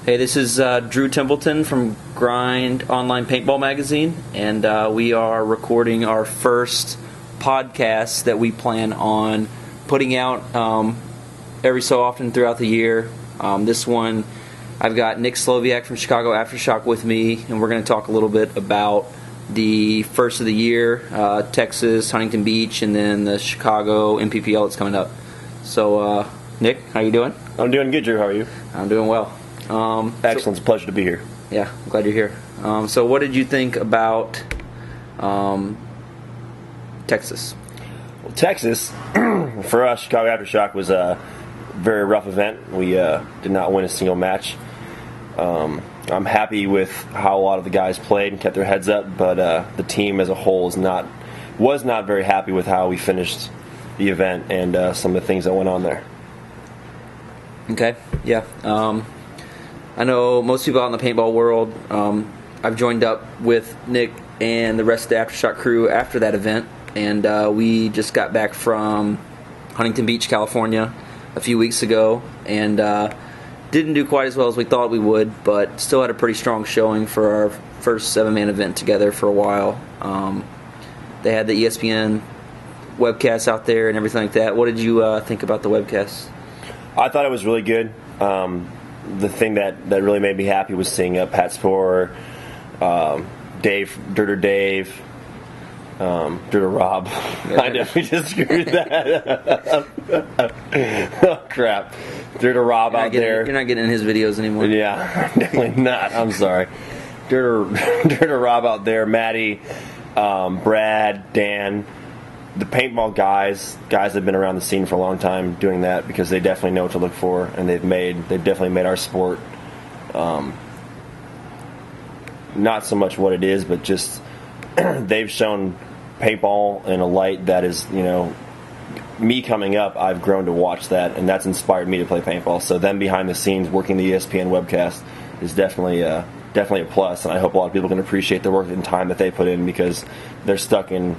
Hey, this is Drew Templeton from Online Paintball Magazine, and we are recording our first podcast that we plan on putting out every so often throughout the year. This one, I've got Nick Slowiak from Chicago Aftershock with me, and we're going to talk a little bit about the first of the year, Texas, Huntington Beach, and then the Chicago NPPL that's coming up. So, Nick, how you doing? I'm doing good, Drew. How are you? I'm doing well. Excellent. It's a pleasure to be here. Yeah, I'm glad you're here. So what did you think about Texas? Well, Texas, for us, Chicago Aftershock was a very rough event. We did not win a single match. I'm happy with how a lot of the guys played and kept their heads up, but the team as a whole was not very happy with how we finished the event and some of the things that went on there. Okay, yeah. I know most people out in the paintball world. I've joined up with Nick and the rest of the Aftershock crew after that event, and we just got back from Huntington Beach, California a few weeks ago, and didn't do quite as well as we thought we would, but still had a pretty strong showing for our first 7-man event together for a while. They had the ESPN webcasts out there and everything like that. What did you think about the webcasts? I thought it was really good. The thing that really made me happy was seeing Pat Sporer, Dave, Dirter Dave, Dirter Rob. I definitely just screwed that. Oh, crap. Dirter Rob out there. You're not getting in his videos anymore. Yeah, definitely not. I'm sorry. Dirter Rob out there, Maddie, Brad, Dan. The paintball guys that have been around the scene for a long time doing that, because they definitely know what to look for, and they've definitely made our sport not so much what it is, but just they've shown paintball in a light that is, me coming up, I've grown to watch that, and that's inspired me to play paintball. So them behind the scenes working the ESPN webcast is definitely a plus, and I hope a lot of people can appreciate the work and time that they put in, because they're stuck in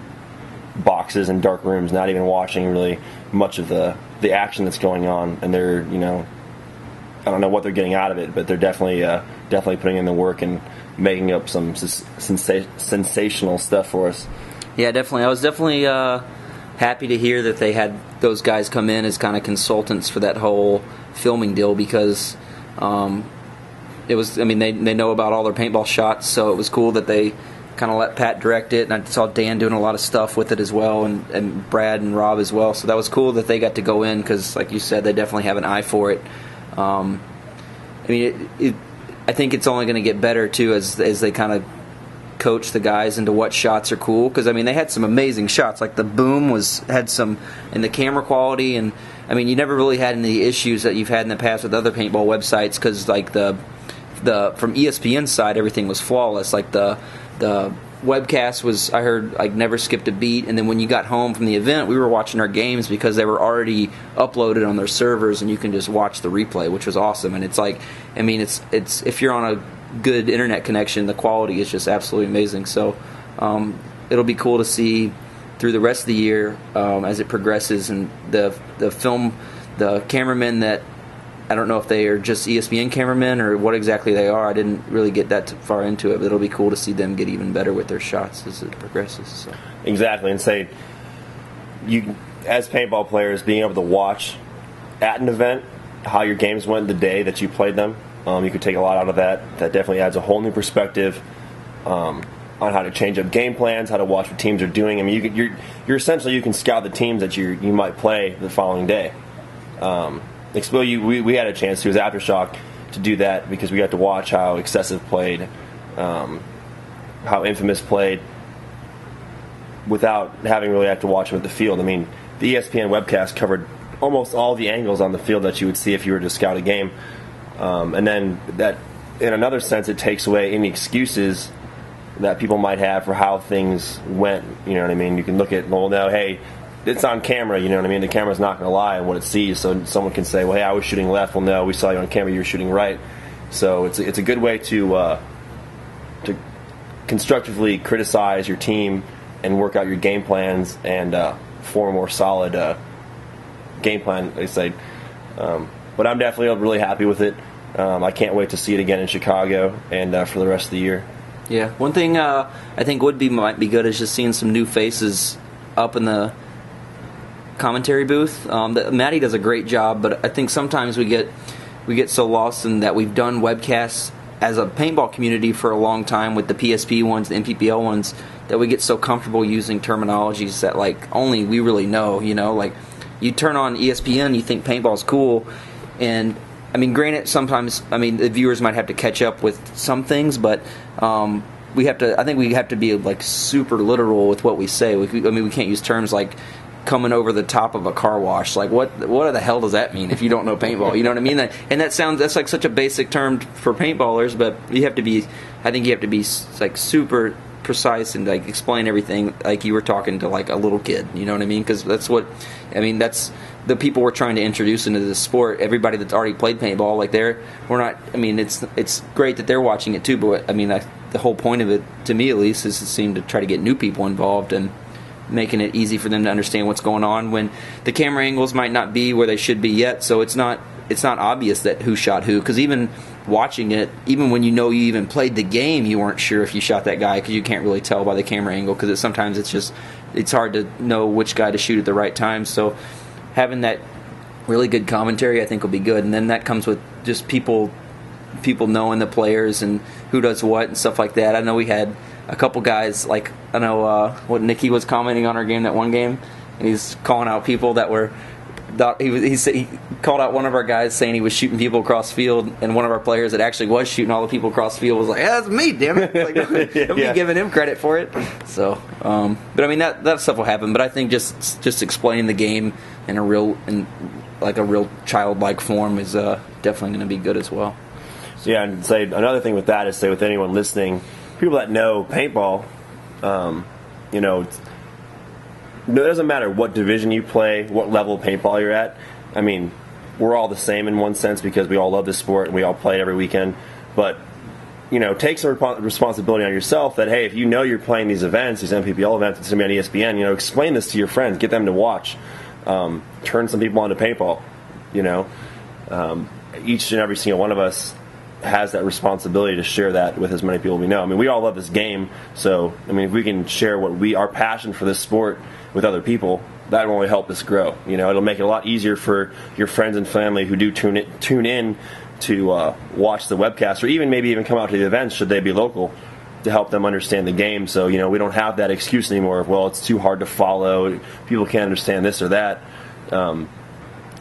boxes and dark rooms, not even watching really much of the action that's going on, and they're I don't know what they're getting out of it, but they're definitely putting in the work and making up some sensational stuff for us. Yeah, definitely. I was definitely happy to hear that they had those guys come in as kind of consultants for that whole filming deal, because it was, they know about all their paintball shots, so it was cool that they kind of let Pat direct it, and I saw Dan doing a lot of stuff with it as well, and Brad and Rob as well. So that was cool that they got to go in, because, like you said, they definitely have an eye for it. I think it's only going to get better too as they kind of coach the guys into what shots are cool, because they had some amazing shots. Like the boom had some, and the camera quality, and you never really had any issues that you've had in the past with other paintball websites, because like the from ESPN side, everything was flawless. Like the webcast was, I heard, like never skipped a beat, and then when you got home from the event, we were watching our games because they were already uploaded on their servers, and you can just watch the replay, which was awesome. And it's like, it's if you're on a good internet connection, the quality is just absolutely amazing. So it'll be cool to see through the rest of the year as it progresses, and the cameramen that, I don't know if they are just ESPN cameramen or what exactly they are. I didn't really get that far into it, but it'll be cool to see them get even better with their shots as it progresses. So. Exactly, and say, you as paintball players, being able to watch at an event how your games went the day that you played them, you could take a lot out of that. That definitely adds a whole new perspective on how to change up game plans, how to watch what teams are doing. You're essentially, you can scout the teams that you might play the following day. We had a chance to, as Aftershock, to do that, because we got to watch how Excessive played, how Infamous played, without having really had to watch them at the field. The ESPN webcast covered almost all the angles on the field that you would see if you were to scout a game. And then that, in another sense, it takes away any excuses that people might have for how things went. You know what I mean? You can look at, well, now, hey, it's on camera, you know what I mean? The camera's not going to lie on what it sees, so someone can say, well, hey, I was shooting left. Well, no, we saw you on camera, you were shooting right. So it's a good way to constructively criticize your team and work out your game plans and form a more solid game plan, they say. But I'm definitely really happy with it. I can't wait to see it again in Chicago and for the rest of the year. Yeah, one thing I think might be good is just seeing some new faces up in the commentary booth. Maddie does a great job, but I think sometimes we get so lost in that we've done webcasts as a paintball community for a long time with the PSP ones, the NPPL ones, that we get so comfortable using terminologies that like only we really know. You know, like you turn on ESPN, you think paintball's cool, and I mean, granted, sometimes the viewers might have to catch up with some things, but we have to. I think we have to be like super literal with what we say. We can't use terms like coming over the top of a car wash. Like what the hell does that mean if you don't know paintball? You know what I mean? That's like such a basic term for paintballers, but you have to be. I think you have to be like super precise and like explain everything like you were talking to like a little kid. You know what I mean? Because that's the people we're trying to introduce into this sport. Everybody that's already played paintball, like we're not. I mean, it's great that they're watching it too, but I mean, the whole point of it, to me at least, is to seem to try to get new people involved and making it easy for them to understand what's going on when the camera angles might not be where they should be yet. So it's not obvious that who shot who, because even watching it, even when you even played the game, you weren't sure if you shot that guy because you can't really tell by the camera angle, because sometimes it's hard to know which guy to shoot at the right time. So having that really good commentary, I think, will be good, and then that comes with just people knowing the players and who does what and stuff like that. I know we had a couple guys, like I know what Nicky was commenting on our game, that one game, and he's calling out people that were. He called out one of our guys saying he was shooting people across field, and one of our players that actually was shooting all the people across field was like, "Yeah, that's me, damn it!" Like, don't be giving him credit for it. So, but I mean that stuff will happen. But I think just explaining the game in a real childlike form is definitely going to be good as well. So yeah, and say another thing with that is with anyone listening, people that know paintball, it doesn't matter what division you play, what level of paintball you're at. I mean, we're all the same in one sense because we all love this sport and we all play it every weekend. But, take some responsibility on yourself that, hey, if you know you're playing these events, these NPPL events, it's going to be on ESPN, explain this to your friends, get them to watch, turn some people onto paintball. Each and every single one of us has that responsibility to share that with as many people we know. I mean, we all love this game, so if we can share our passion for this sport with other people, that will only help us grow. It'll make it a lot easier for your friends and family who do tune in to watch the webcast, or maybe even come out to the events should they be local, to help them understand the game. So we don't have that excuse anymore of, well, it's too hard to follow, people can't understand this or that.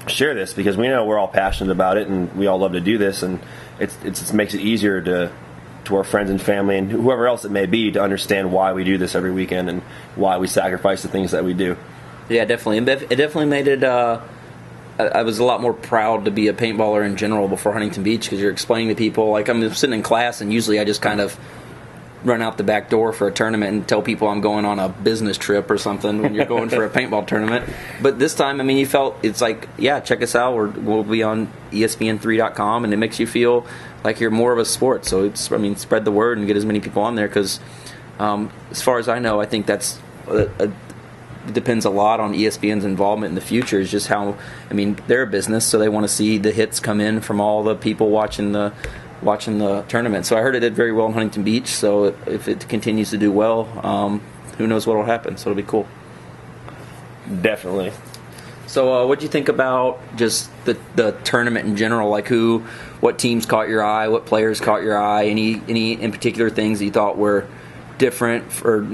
Share this, because we know we're all passionate about it and we all love to do this, and it makes it easier to our friends and family and whoever else it may be to understand why we do this every weekend and why we sacrifice the things that we do. Yeah, definitely. It definitely made it. I was a lot more proud to be a paintballer in general before Huntington Beach, because you're explaining to people. Like, I'm sitting in class and usually I just kind of run out the back door for a tournament and tell people I'm going on a business trip or something when you're going for a paintball tournament. But this time, you felt it's like, yeah, check us out. We'll be on ESPN3.com, and it makes you feel like you're more of a sport. So spread the word and get as many people on there, because as far as I know, I think that's it depends a lot on ESPN's involvement in the future. Is just how they're a business, so they want to see the hits come in from all the people watching the tournament. So I heard it did very well in Huntington Beach, so if it continues to do well, who knows what will happen. So it'll be cool. Definitely. So what do you think about just the tournament in general? Like what teams caught your eye, what players caught your eye, any in particular things that you thought were different, or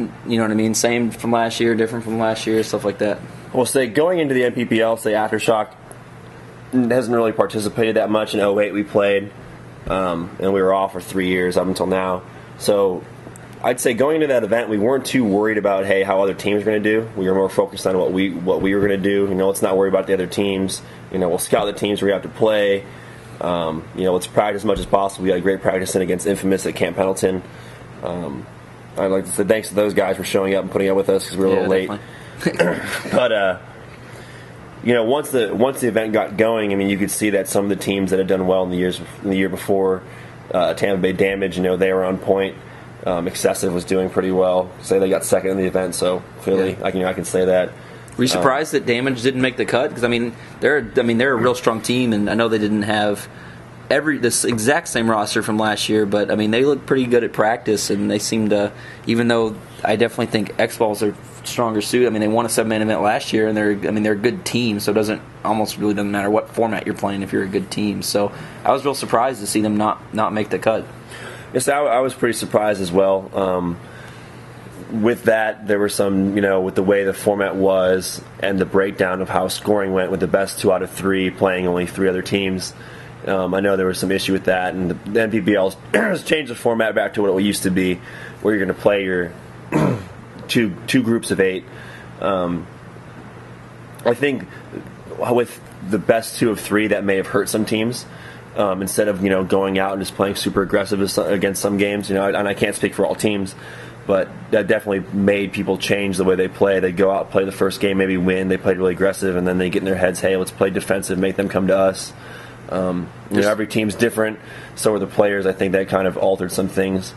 same from last year, different from last year, stuff like that? Well, going into the NPPL, Aftershock hasn't really participated that much. In 2008 we played, and we were off for 3 years up until now. So I'd say going into that event, we weren't too worried about how other teams were going to do. We were more focused on what we were going to do. Let's not worry about the other teams. We'll scout the teams we have to play. Let's practice as much as possible. We got a great practice in against Infamous at Camp Pendleton. I'd like to say thanks to those guys for showing up and putting up with us because we were a little late. But once the event got going, you could see that some of the teams that had done well in the year before, Tampa Bay Damage, they were on point. Excessive was doing pretty well. Say they got second in the event, so clearly I can say that. Were you surprised that Damage didn't make the cut? Because they're a real strong team, and I know they didn't have this exact same roster from last year, but I mean they look pretty good at practice, and they seem to, even though I definitely think X-Balls are stronger suit. I mean they won a 7-man event last year, and they're a good team, so it doesn't matter what format you're playing if you're a good team. So I was real surprised to see them not make the cut. Yes, I was pretty surprised as well. With that, there were some, with the way the format was and the breakdown of how scoring went with the best 2 out of 3 playing only 3 other teams. I know there was some issue with that, and the NPPL has changed the format back to what it used to be, where you're going to play your two groups of 8. I think with the best 2 of 3, that may have hurt some teams. Instead of going out and just playing super aggressive against some games, and I can't speak for all teams, but that definitely made people change the way they play. They go out, play the first game, maybe win. They played really aggressive, and then they get in their heads, hey, let's play defensive, make them come to us. Every team's different. So are the players. I think that kind of altered some things.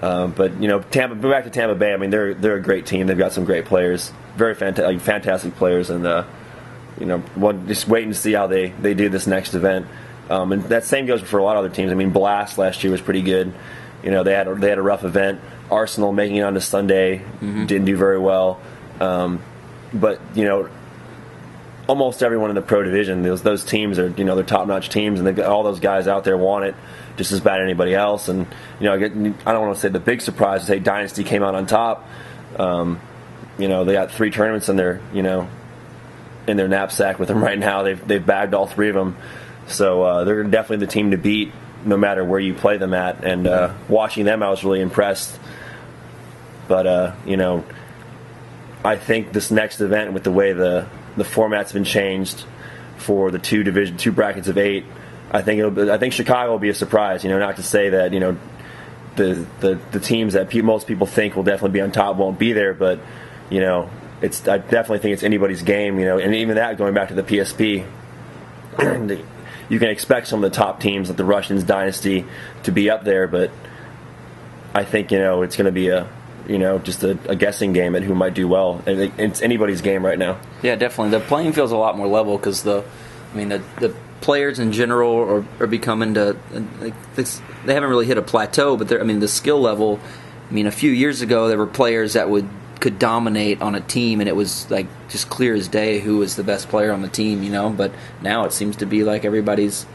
But back to Tampa Bay. I mean, they're a great team. They've got some great players, very fantastic players, and just waiting to see how they do this next event. And that same goes for a lot of other teams. I mean, Blast last year was pretty good. They had a rough event. Arsenal making it on to Sunday didn't do very well. But almost everyone in the pro division, those teams are they're top-notch teams, and they've got all those guys out there want it just as bad as anybody else. And I don't want to say the big surprise is, hey, Dynasty came out on top. They got 3 tournaments in their in their knapsack with them right now. They've bagged all 3 of them. So they're definitely the team to beat, no matter where you play them at. And watching them, I was really impressed. But I think this next event, with the way the format's been changed for the 2 brackets of 8, I think Chicago will be a surprise. Not to say that the teams that most people think will definitely be on top won't be there, but I definitely think it's anybody's game. And even that, going back to the PSP. You can expect some of the top teams, like the Russians Dynasty, to be up there, but I think it's going to be just a guessing game at who might do well. It's anybody's game right now. Yeah, definitely. The playing field's a lot more level because the players in general are becoming they haven't really hit a plateau, but the skill level. A few years ago there were players that could dominate on a team, and it was like just clear as day who was the best player on the team, but now it seems to be like everybody's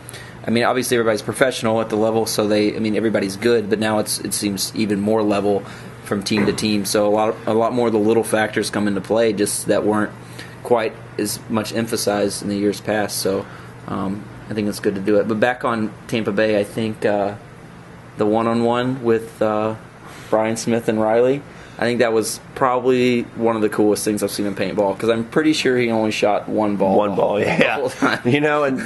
obviously everybody's professional at the level, so everybody's good, but now it seems even more level from team to team, so a lot more of the little factors come into play just that weren't quite as much emphasized in the years past. So I think it's good to do it. But back on Tampa Bay, I think the one-on-one with Brian Smith and Riley, I think that was probably one of the coolest things I've seen in paintball, because I'm pretty sure he only shot one ball, yeah. And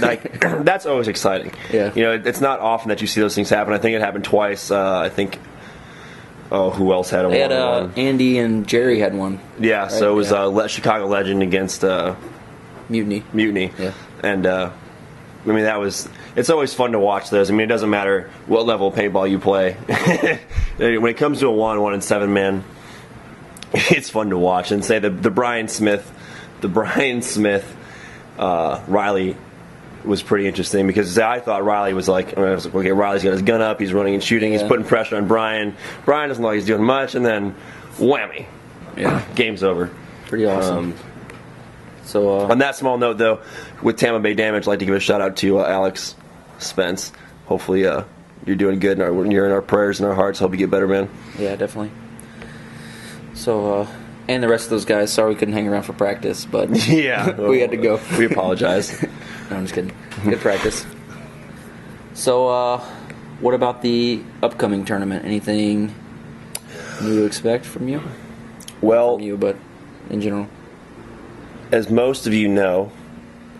that's always exciting. Yeah. It's not often that you see those things happen. I think it happened twice. I think. Oh, who else had a one? Andy and Jerry had one. Yeah, right? So it was Chicago Legend against Mutiny. Yeah. And that was. It's always fun to watch those. It doesn't matter what level of paintball you play. When it comes to a 1-on-1 and 7-man, it's fun to watch. And say the Brian Smith Riley was pretty interesting, because I thought Riley was okay, Riley's got his gun up, he's running and shooting, he's putting pressure on Brian. Brian doesn't look like he's doing much, and then whammy, game's over. Pretty awesome. So on that small note, though, with Tampa Bay Damage, I'd like to give a shout out to Alex Spence. Hopefully you're doing good, and you're in our prayers and our hearts. Hope you get better, man. Yeah, definitely. So and the rest of those guys, sorry we couldn't hang around for practice, but yeah, we had to go. We apologize. No, I'm just kidding. Good practice. So, what about the upcoming tournament? Anything new to expect from you? Well, not from you, but in general. As most of you know,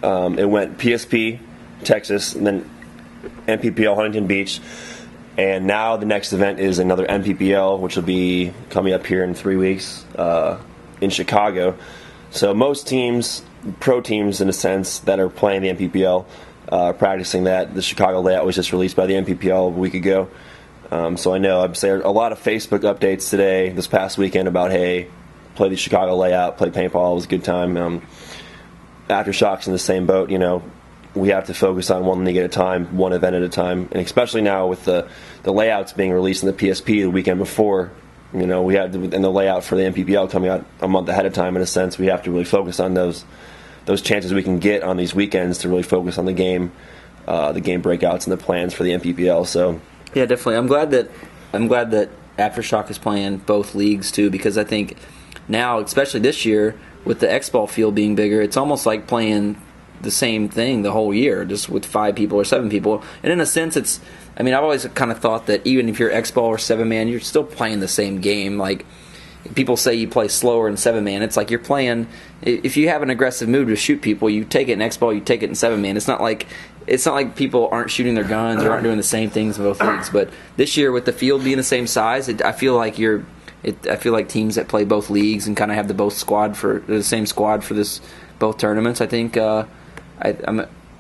it went PSP Texas, and then NPPL Huntington Beach, and now the next event is another NPPL, which will be coming up here in 3 weeks in Chicago. So most teams, pro teams in a sense, that are playing the NPPL, practicing that. The Chicago layout was just released by the NPPL a week ago. So I know I've seen a lot of Facebook updates today, this past weekend, about, hey, play the Chicago layout, play paintball, it was a good time. Aftershocks in the same boat, we have to focus on one league at a time, one event at a time, and especially now with the layouts being released in the PSP the weekend before, we had and the layout for the NPPL coming out a month ahead of time. In a sense, we have to really focus on those chances we can get on these weekends to really focus on the game breakouts and the plans for the NPPL. So yeah, definitely. I'm glad that Aftershock is playing both leagues too, because I think now, especially this year, with the X-Ball field being bigger, it's almost like playing the same thing the whole year, just with 5 people or 7 people. And in a sense, I've always kind of thought that even if you're X-Ball or 7-man, you're still playing the same game. Like, people say you play slower in 7-man. It's like you're playing, if you have an aggressive move to shoot people, you take it in X-Ball, you take it in 7-man. It's not like people aren't shooting their guns or aren't doing the same things in both leagues. But this year, with the field being the same size, I feel like teams that play both leagues and kind of have the same squad for both tournaments, I think I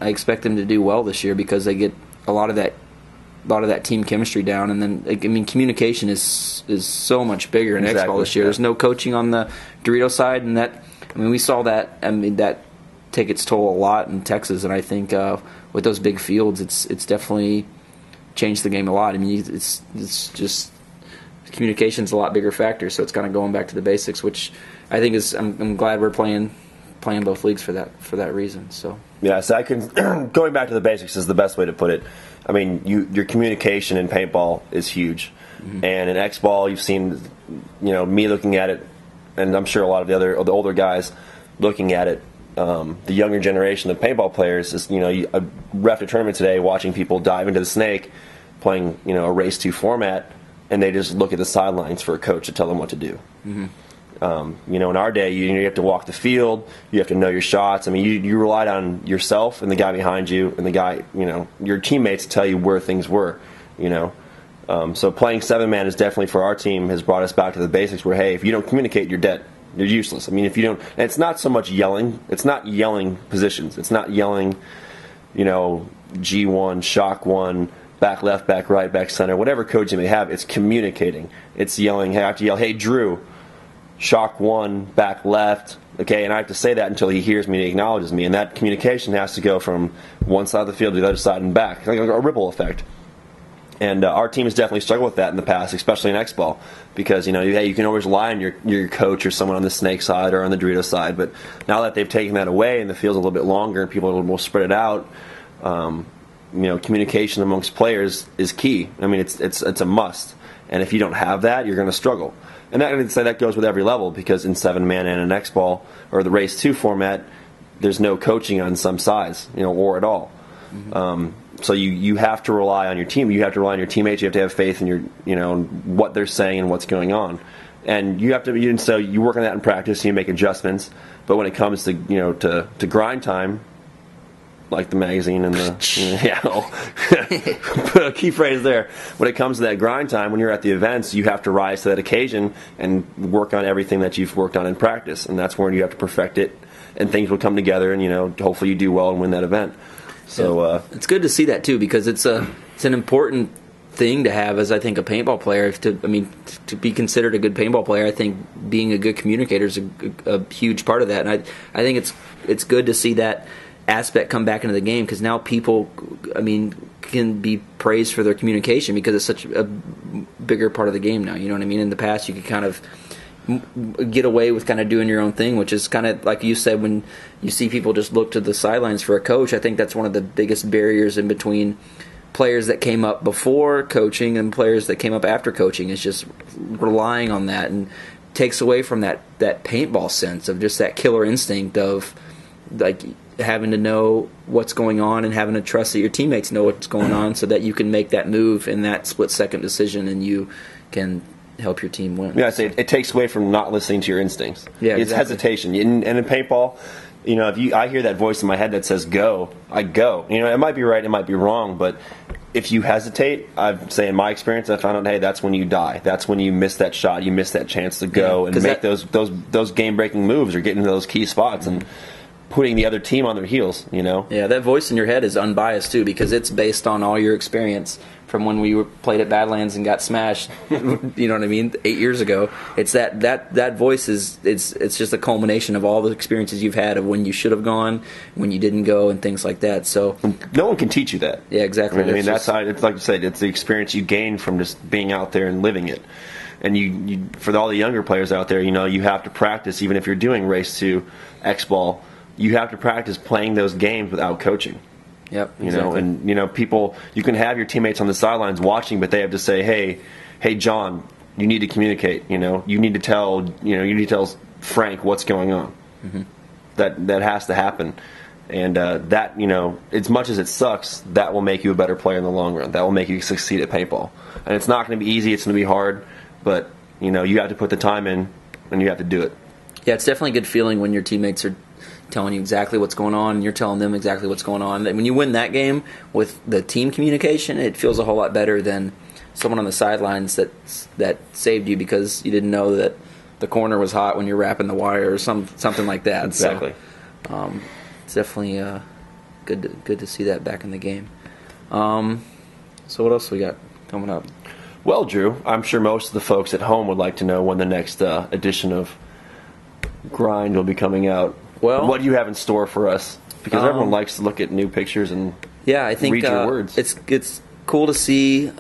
expect them to do well this year, because they get a lot of that team chemistry down. And then communication is so much bigger in X-Ball this year. There's no coaching on the Dorito side, and we saw that. That take its toll a lot in Texas, and I think with those big fields, it's definitely changed the game a lot. It's just communication's a lot bigger factor, so it's kind of going back to the basics, which I think is I'm glad we're playing both leagues for that reason. So yeah, so going back to the basics is the best way to put it. Your communication in paintball is huge, and in X-Ball you've seen, me looking at it, and I'm sure a lot of the older guys looking at it. The younger generation of paintball players is, I reffed a tournament today watching people dive into the snake, playing, a race 2 format, and they just look at the sidelines for a coach to tell them what to do. In our day, you have to walk the field, you have to know your shots. You relied on yourself and the guy behind you and the guy, your teammates to tell you where things were, So playing 7-man is definitely, for our team, has brought us back to the basics where, hey, if you don't communicate, you're dead. You're useless. If you don't, and it's not so much yelling. It's not yelling positions. It's not yelling, G1, shock 1, back left, back right, back center, whatever codes you may have. It's communicating. It's yelling. Hey, I have to yell, hey, Drew, shock 1, back left. Okay, and I have to say that until he hears me and he acknowledges me. And that communication has to go from one side of the field to the other side and back, like a ripple effect. And our team has definitely struggled with that in the past, especially in X-Ball, because you can always rely on your coach or someone on the snake side or on the Dorito side. But now that they've taken that away and the field's a little bit longer and people are a little more spread it out, communication amongst players is key. It's a must. And if you don't have that, you're going to struggle. And that goes with every level, because in 7-man and in X-Ball or the Race 2 format, there's no coaching on some sides, or at all. So you have to rely on your team. You have to rely on your teammates. You have to have faith in what they're saying and what's going on. And you have to. So you work on that in practice. And you make adjustments. But when it comes to to grind time, like the magazine and the put a key phrase there. When it comes to that grind time, when you're at the events, you have to rise to that occasion and work on everything that you've worked on in practice. And that's where you have to perfect it, and things will come together. And hopefully you do well and win that event. So it's good to see that too, because it's an important thing to have as, I think, a paintball player. To be considered a good paintball player, I think being a good communicator is a huge part of that. And I think it's good to see that aspect come back into the game, because now people, can be praised for their communication, because it's such a bigger part of the game now. You know what I mean? In the past, you could kind of get away with kind of doing your own thing, which is kind of like you said, when you see people just look to the sidelines for a coach. I think that's one of the biggest barriers in between players that came up before coaching and players that came up after coaching, is just relying on that, and takes away from that paintball sense of just that killer instinct of like having to know what's going on and having to trust that your teammates know what's going on, so that you can make that move in that split-second decision and you can help your team win. Yeah, I say it takes away from not listening to your instincts. Yeah, it's hesitation. And in paintball, if I hear that voice in my head that says go, I go. It might be right, it might be wrong, but if you hesitate, I'd say in my experience, I found out, hey, that's when you die. That's when you miss that shot, you miss that chance to go and make those game-breaking moves or get into those key spots and putting the other team on their heels. Yeah, that voice in your head is unbiased too, because it's based on all your experience from when we played at Badlands and got smashed. You know what I mean? 8 years ago. It's that voice is it's just a culmination of all the experiences you've had of when you should have gone, when you didn't go, and things like that. So no one can teach you that. Yeah, exactly. I mean that's how, it's like you said, it's the experience you gain from just being out there and living it. And you for all the younger players out there, you have to practice. Even if you're doing race 2, X-ball, you have to practice playing those games without coaching. Yep. Exactly. People, you can have your teammates on the sidelines watching, but they have to say, hey, John, you need to communicate. You need to tell Frank what's going on. Mm-hmm. That has to happen, and that as much as it sucks, that will make you a better player in the long run. That will make you succeed at paintball, and it's not going to be easy. It's going to be hard, but you have to put the time in, and you have to do it. Yeah, it's definitely a good feeling when your teammates are telling you exactly what's going on, and you're telling them exactly what's going on. And when you win that game with the team communication, it feels a whole lot better than someone on the sidelines that saved you because you didn't know that the corner was hot when you're wrapping the wire or something like that. Exactly. So, it's definitely good to see that back in the game. So what else we got coming up? Well, Drew, I'm sure most of the folks at home would like to know when the next edition of Grind will be coming out. Well, what do you have in store for us? Because everyone likes to look at new pictures and I think read your words. It's cool to see.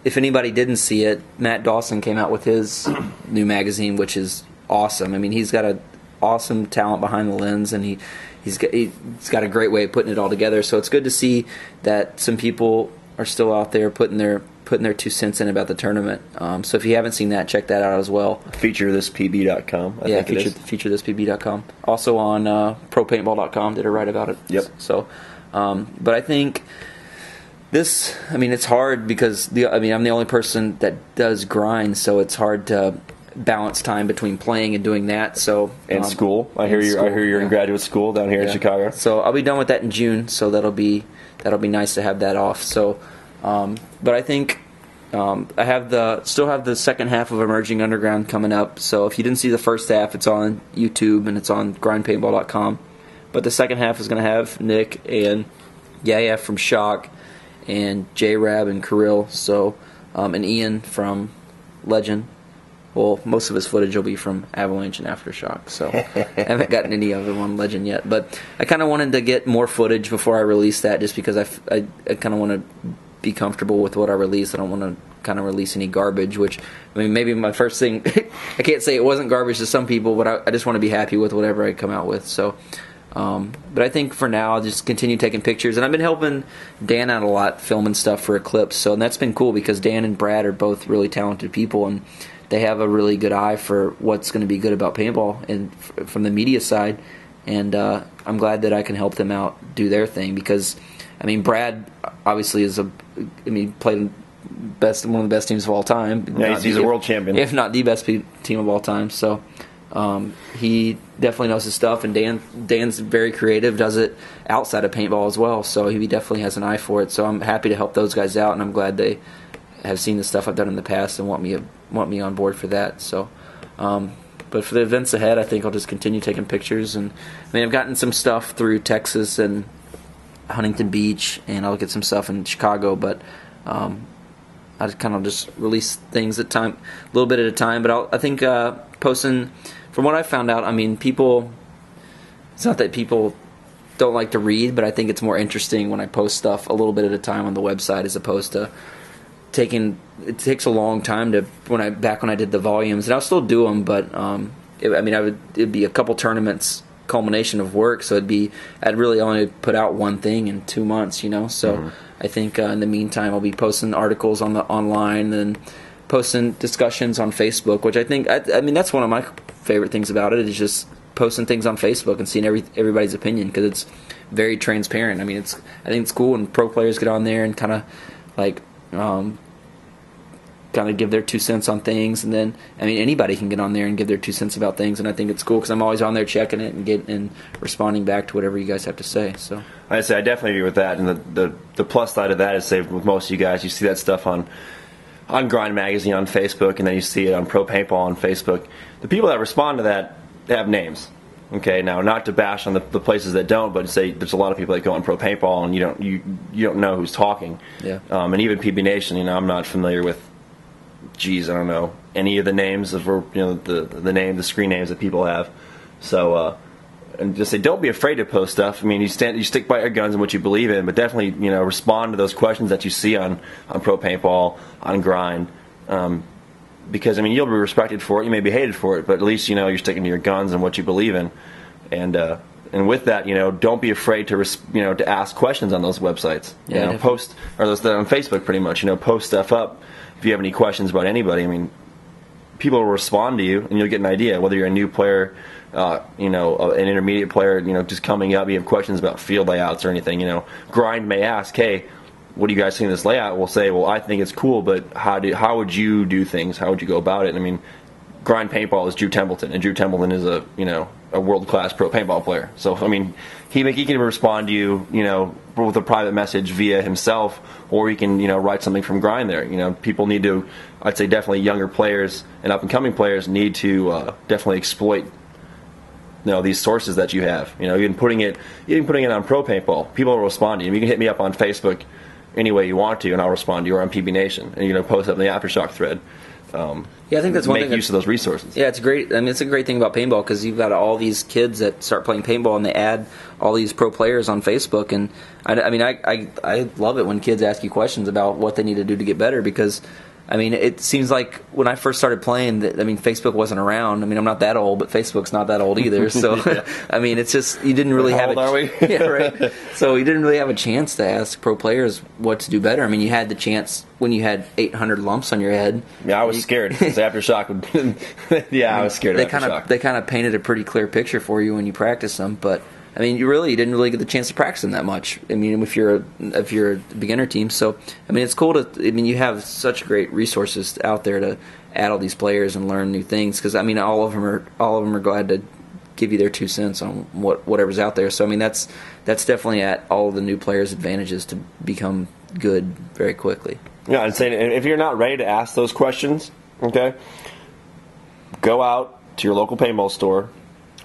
If anybody didn't see it, Matt Dawson came out with his new magazine, which is awesome. I mean, he's got an awesome talent behind the lens, and he's got a great way of putting it all together. So it's good to see that some people are still out there putting their 2 cents in about the tournament. So if you haven't seen that, check that out as well. FeatureThisPB.com. FeatureThisPB.com. Also on ProPaintball.com did a write about it. Yep. So, but I think it's hard because I'm the only person that does grind, so it's hard to balance time between playing and doing that. So and school. I hear you're in graduate school down here in Chicago. So I'll be done with that in June. So that'll be nice to have that off. So, but I think I still have the second half of Emerging Underground coming up. So if you didn't see the first half, it's on YouTube and it's on grindpaintball.com. But the second half is going to have Nick and Yaya from Shock and J-Rab and Kirill. So and Ian from Legend. Well, most of his footage will be from Avalanche and Aftershock, so I haven't gotten any of them on Legend yet. But I kind of wanted to get more footage before I release that, just because I kind of want to be comfortable with what I release. I don't want to kind of release any garbage, which, maybe my first thing, I can't say it wasn't garbage to some people, but I just want to be happy with whatever I come out with. So, but I think for now, I'll just continue taking pictures. And I've been helping Dan out a lot, filming stuff for Eclipse, so and that's been cool because Dan and Brad are both really talented people, and they have a really good eye for what's going to be good about paintball and from the media side, and I'm glad that I can help them out do their thing because, Brad obviously is played one of the best teams of all time. Yeah, he's a world champion, if not the best team of all time. So he definitely knows his stuff, and Dan's very creative, does it outside of paintball as well. So he definitely has an eye for it. So I'm happy to help those guys out, and I'm glad they have seen the stuff I've done in the past and want me on board for that. So, but for the events ahead, I think I'll just continue taking pictures. And I've gotten some stuff through Texas and Huntington Beach, and I'll get some stuff in Chicago. But I just kind of just release things a little bit at a time. But I think posting, from what I found out, people. It's not that people don't like to read, but I think it's more interesting when I post stuff a little bit at a time on the website as opposed to. It takes a long time to when I did the volumes, and I'll still do them, but it'd be a couple tournaments culmination of work, so I'd really only put out one thing in 2 months, So mm-hmm. I think in the meantime I'll be posting articles on the online and posting discussions on Facebook, which I think that's one of my favorite things about it is just posting things on Facebook and seeing everybody's opinion because it's very transparent. I think it's cool when pro players get on there and kind of like. Kind of give their 2 cents on things, and then anybody can get on there and give their 2 cents about things, and I think it's cool because I'm always on there checking it and responding back to whatever you guys have to say. So I definitely agree with that, and the plus side of that is, say, with most of you guys, you see that stuff on Grind Magazine on Facebook, and then you see it on Pro Paintball on Facebook. The people that respond to that, they have names. Okay, now not to bash on the places that don't, but say there's a lot of people that go on pro paintball and you don't know who's talking. Yeah. And even PB Nation, I'm not familiar with, I don't know any of the names of the screen names that people have. So and just say don't be afraid to post stuff. I mean, you stick by your guns and what you believe in, but definitely respond to those questions that you see on pro paintball, on Grind. Because you'll be respected for it, you may be hated for it, but at least you're sticking to your guns and what you believe in, and with that, don't be afraid to to ask questions on those websites. Post or those on Facebook, pretty much. Post stuff up if you have any questions about anybody. People will respond to you, and you'll get an idea whether you're a new player, an intermediate player, just coming up. You have questions about field layouts or anything. Grind may ask, hey, what do you guys think of this layout? We'll say, well, I think it's cool, but how would you do things? How would you go about it? Grind Paintball is Drew Templeton, and Drew Templeton is a world-class pro paintball player. So, he can respond to you, with a private message via himself, or he can, write something from Grind there. People need to, I'd say definitely younger players and up-and-coming players need to definitely exploit these sources that you have. Even putting it on pro paintball, people will respond to you. You can hit me up on Facebook any way you want to, and I'll respond to you, or on PB Nation, and post up in the Aftershock thread. I think that's one thing. Make use of those resources. Yeah, it's great. It's a great thing about paintball because you've got all these kids that start playing paintball and they add all these pro players on Facebook, and I love it when kids ask you questions about what they need to do to get better because. It seems like when I first started playing, Facebook wasn't around. I'm not that old, but Facebook's not that old either. So, yeah. It's just you didn't really How have. old are we? Yeah, right. So you didn't really have a chance to ask pro players what to do better. You had the chance when you had 800 lumps on your head. Yeah, I was scared because Aftershock would. Yeah, I was scared. Of Aftershock. They kind of painted a pretty clear picture for you when you practiced them, but. You didn't really get the chance to practice them that much. If you're a beginner team, so it's cool to. You have such great resources out there to add all these players and learn new things because all of them are glad to give you their 2 cents on whatever's out there. So that's definitely at all of the new players' advantages to become good very quickly. Yeah, I'd say if you're not ready to ask those questions, okay, go out to your local paintball store.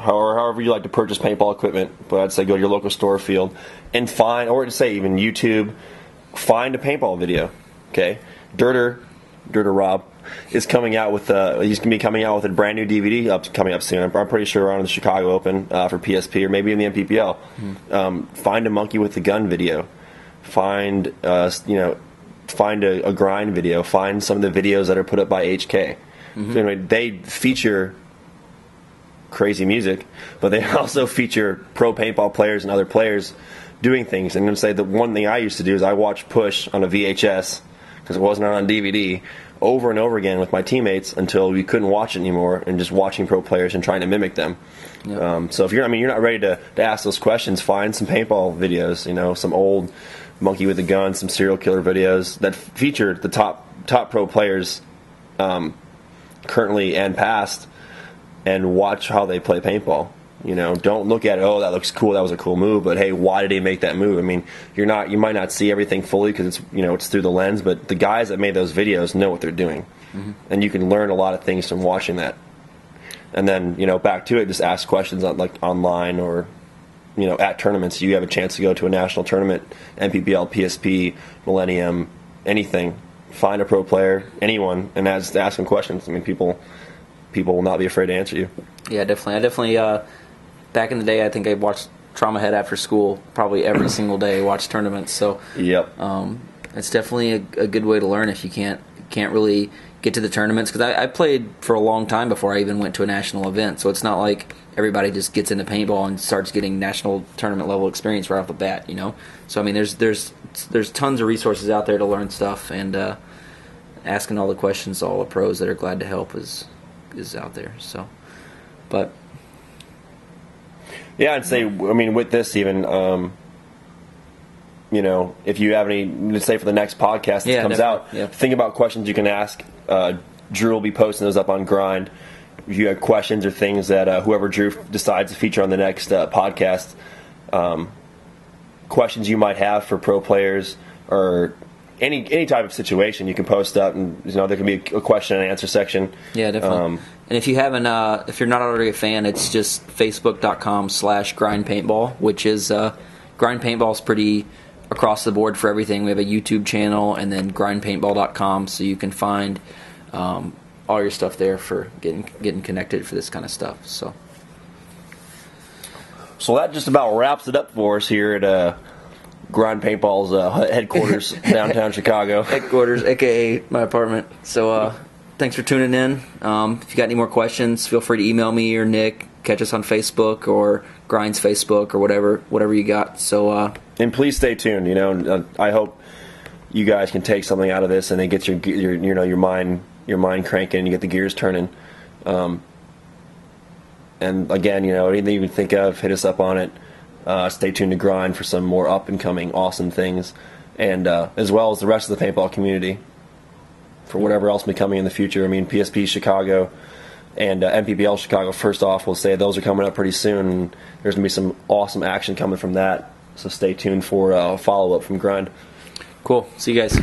However you like to purchase paintball equipment, but I'd say go to your local store field and find, or to say even YouTube, find a paintball video. Okay, Dirter Rob is coming out with he's going to be coming out with a brand new DVD coming up soon. I'm pretty sure on the Chicago Open for PSP or maybe in the NPPL. Find a monkey with the gun video. Find a grind video. Find some of the videos that are put up by HK. So anyway, they feature crazy music, but they also feature pro paintball players and other players doing things. And I'm going to say the one thing I used to do is I watched Push on a VHS because it wasn't on DVD over and over again with my teammates until we couldn't watch it anymore and just watching pro players and trying to mimic them. Yep. So if you're not ready to ask those questions, find some paintball videos, some old monkey with a gun, some serial killer videos that feature the top pro players currently and past, and watch how they play paintball. Don't look at it, oh, that looks cool, that was a cool move, but hey, why did he make that move? You might not see everything fully because it's it's through the lens, but the guys that made those videos know what they're doing. And you can learn a lot of things from watching that. And then, back to it, just ask questions on online or at tournaments. You have a chance to go to a national tournament, NPPL, PSP, Millennium, anything. Find a pro player, anyone, and ask them questions. People will not be afraid to answer you. Yeah, definitely. I definitely, back in the day, I think I watched Trauma Head after school probably every single day, watched tournaments. So yep. It's definitely a good way to learn if you can't really get to the tournaments. Because I played for a long time before I even went to a national event. So it's not like everybody just gets into paintball and starts getting national tournament level experience right off the bat, So there's tons of resources out there to learn stuff, and asking all the questions to all the pros that are glad to help is out there. So, but yeah, I'd say with this even if you have any, let's say for the next podcast that comes out, think about questions you can ask. Drew will be posting those up on Grind. If you have questions or things that whoever Drew decides to feature on the next podcast, questions you might have for pro players or any type of situation you can post up, and there can be a question and answer section. Yeah, definitely. And if you haven't, if you're not already a fan, it's just facebook.com/grindpaintball, which is Grind Paintball is pretty across the board for everything. We have a YouTube channel, and then grindpaintball.com, so you can find all your stuff there for getting connected for this kind of stuff. So that just about wraps it up for us here at Grind Paintball's headquarters, downtown Chicago. Headquarters, a.k.a. my apartment. So thanks for tuning in. If you got any more questions, feel free to email me or Nick. Catch us on Facebook or Grind's Facebook or whatever you got. So and please stay tuned. I hope you guys can take something out of this, and it gets your mind cranking, and you get the gears turning. And again, anything you can think of, hit us up on it. Stay tuned to Grind for some more up and coming awesome things, and as well as the rest of the paintball community for whatever else may be coming in the future. I mean, PSP Chicago and NPPL Chicago, first off, we'll say those are coming up pretty soon, and there's going to be some awesome action coming from that. So stay tuned for a follow-up from Grind. Cool. See you guys.